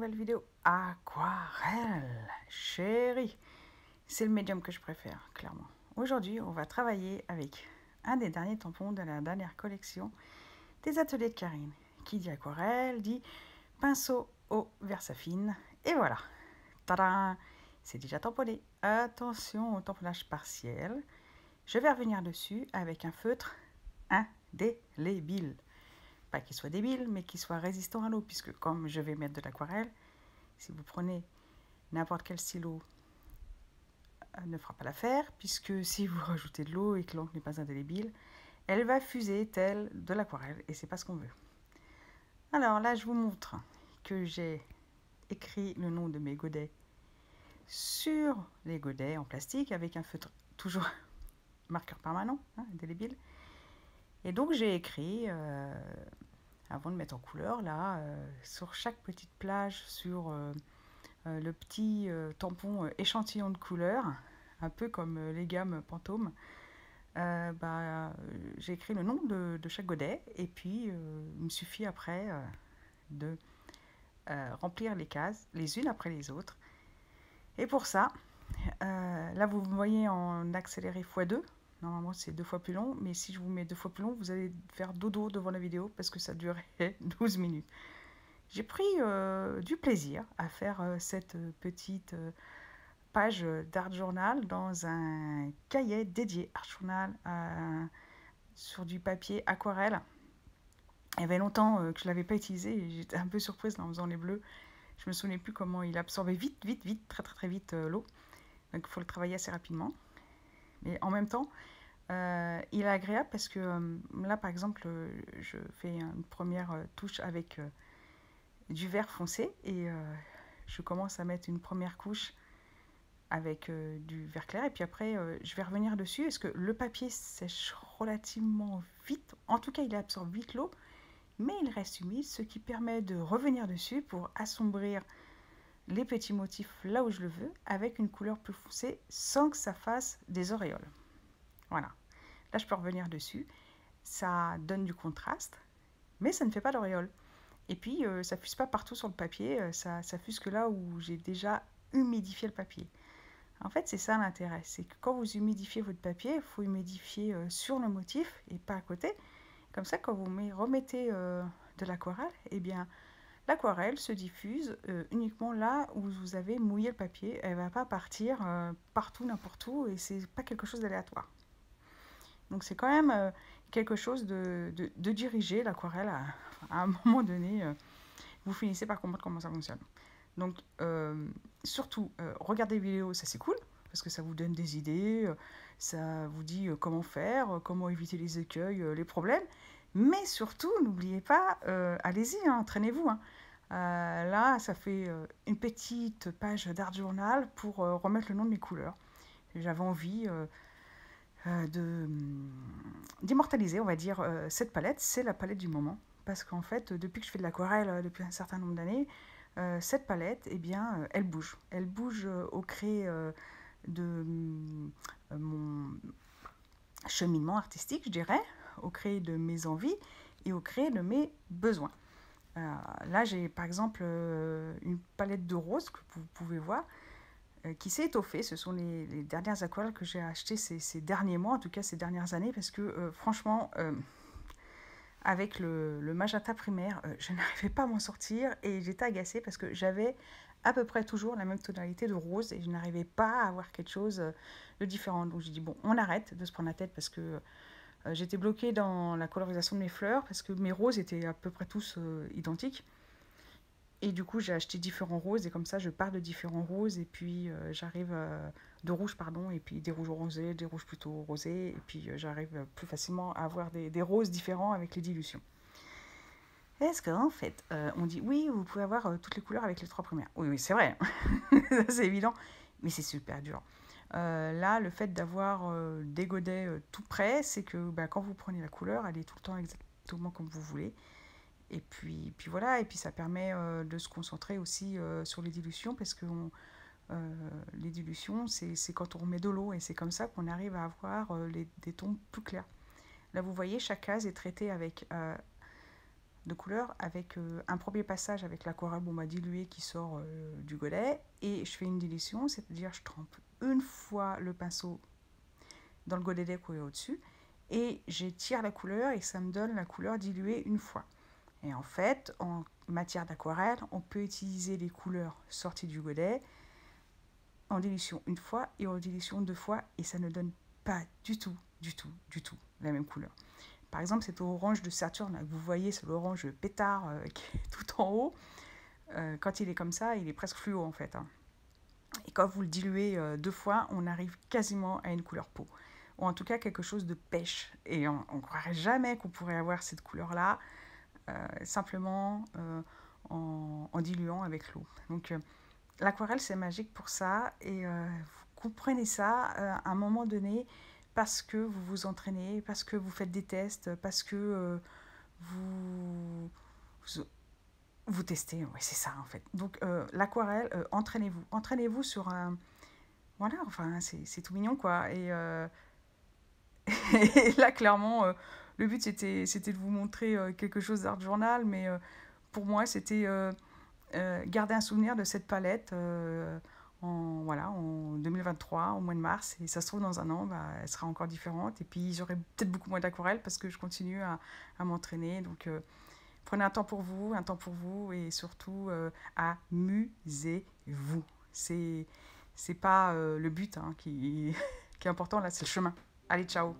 nouvelle vidéo aquarelle. Chérie, c'est le médium que je préfère, clairement. Aujourd'hui, on va travailler avec un des derniers tampons de la dernière collection des ateliers de Karine. Qui dit aquarelle, dit pinceau au Versafine. Et voilà, tadam, c'est déjà tamponné. Attention au tamponnage partiel. Je vais revenir dessus avec un feutre indélébile. Pas qu'il soit débile, mais qu'il soit résistant à l'eau, puisque comme je vais mettre de l'aquarelle, si vous prenez n'importe quel stylo, ne fera pas l'affaire, puisque si vous rajoutez de l'eau et que l'encre n'est pas indélébile, elle va fuser telle de l'aquarelle, et c'est pas ce qu'on veut. Alors là, je vous montre que j'ai écrit le nom de mes godets sur les godets en plastique, avec un feutre toujours marqueur permanent, indélébile. Et donc j'ai écrit... avant de mettre en couleur, là, sur chaque petite plage, sur le petit tampon échantillon de couleur, un peu comme les gammes Pantôme, j'ai écrit le nom de chaque godet, et puis il me suffit après de remplir les cases, les unes après les autres. Et pour ça, là vous me voyez en accéléré x2, normalement c'est 2 fois plus long, mais si je vous mets 2 fois plus long, vous allez faire dodo devant la vidéo parce que ça durait 12 minutes. J'ai pris du plaisir à faire cette petite page d'Art Journal dans un cahier dédié Art Journal sur du papier aquarelle. Il y avait longtemps que je ne l'avais pas utilisé et j'étais un peu surprise en faisant les bleus. Je ne me souvenais plus comment il absorbait vite, très vite l'eau. Donc il faut le travailler assez rapidement. Mais en même temps, il est agréable parce que là, par exemple, je fais une première touche avec du vert foncé et je commence à mettre une première couche avec du vert clair et puis après je vais revenir dessus parce que le papier sèche relativement vite, en tout cas il absorbe vite l'eau, mais il reste humide, ce qui permet de revenir dessus pour assombrir les petits motifs là où je le veux avec une couleur plus foncée sans que ça fasse des auréoles. Voilà, là je peux revenir dessus, ça donne du contraste mais ça ne fait pas d'auréoles. Et puis, ça fuse pas partout sur le papier, ça fuse que là où j'ai déjà humidifié le papier. En fait, c'est ça l'intérêt, c'est que quand vous humidifiez votre papier, il faut humidifier sur le motif et pas à côté. Comme ça, quand vous remettez de l'aquarelle, eh bien, l'aquarelle se diffuse uniquement là où vous avez mouillé le papier. Elle ne va pas partir partout, n'importe où, et c'est pas quelque chose d'aléatoire. Donc c'est quand même quelque chose de dirigé, l'aquarelle, à un moment donné. Vous finissez par comprendre comment ça fonctionne. Donc, surtout, regardez les vidéos, ça c'est cool, parce que ça vous donne des idées, ça vous dit comment faire, comment éviter les écueils, les problèmes. Mais surtout, n'oubliez pas, allez-y, entraînez-vous. Là, ça fait une petite page d'Art Journal pour remettre le nom de mes couleurs. J'avais envie d'immortaliser, on va dire, cette palette. C'est la palette du moment. Parce qu'en fait, depuis que je fais de l'aquarelle depuis un certain nombre d'années, cette palette, eh bien, elle bouge. Elle bouge au gré de mon cheminement artistique, je dirais, au gré de mes envies et au gré de mes besoins. Là, j'ai par exemple une palette de roses que vous pouvez voir qui s'est étoffée. Ce sont les dernières aquarelles que j'ai achetées ces derniers mois, en tout cas ces dernières années, parce que franchement... avec le magenta primaire, je n'arrivais pas à m'en sortir et j'étais agacée parce que j'avais à peu près toujours la même tonalité de rose et je n'arrivais pas à avoir quelque chose de différent. Donc j'ai dit bon, on arrête de se prendre la tête parce que j'étais bloquée dans la colorisation de mes fleurs parce que mes roses étaient à peu près tous identiques. Et du coup, j'ai acheté différents roses et comme ça, je pars de différents roses et puis j'arrive de rouge, pardon, et puis des rouges rosés, des rouges plutôt rosés, et puis j'arrive plus facilement à avoir des roses différents avec les dilutions. Est-ce qu'en fait, on dit oui, vous pouvez avoir toutes les couleurs avec les 3 premières. Oui, oui, c'est vrai, c'est évident, mais c'est super dur. Là, le fait d'avoir des godets tout prêts, c'est que quand vous prenez la couleur, elle est tout le temps exactement comme vous voulez. Et puis voilà, et puis ça permet de se concentrer aussi sur les dilutions, parce que les dilutions, c'est quand on remet de l'eau, et c'est comme ça qu'on arrive à avoir des tons plus clairs. Là, vous voyez, chaque case est traitée avec de couleur avec un premier passage avec l'aquarelle diluée qui sort du godet, et je fais une dilution, c'est-à-dire je trempe une fois le pinceau dans le godet qui est au-dessus, et j'étire la couleur et ça me donne la couleur diluée une fois. Et en fait, en matière d'aquarelle, on peut utiliser les couleurs sorties du godet en dilution une fois et en dilution deux fois, et ça ne donne pas du tout la même couleur. Par exemple, cet orange de Saturne là, que vous voyez, c'est l'orange pétard qui est tout en haut. Quand il est comme ça, il est presque fluo en fait. Hein. Et quand vous le diluez deux fois, on arrive quasiment à une couleur peau. Ou en tout cas quelque chose de pêche. Et on ne croirait jamais qu'on pourrait avoir cette couleur-là simplement en diluant avec l'eau. Donc l'aquarelle, c'est magique pour ça. Et vous comprenez ça à un moment donné parce que vous vous entraînez, parce que vous faites des tests, parce que vous testez. Oui, c'est ça en fait. Donc l'aquarelle, entraînez-vous. Entraînez-vous sur un... Voilà, enfin, c'est tout mignon quoi. Et là, clairement, le but c'était de vous montrer quelque chose d'art journal, mais pour moi, c'était garder un souvenir de cette palette en 2023, au mois de mars. Et ça se trouve, dans un an, elle sera encore différente. Et puis, j'aurai peut-être beaucoup moins d'aquarelle parce que je continue à m'entraîner. Donc, prenez un temps pour vous et surtout, amusez-vous. C'est pas le but hein, qui est important, là, c'est le chemin. Allez, ciao!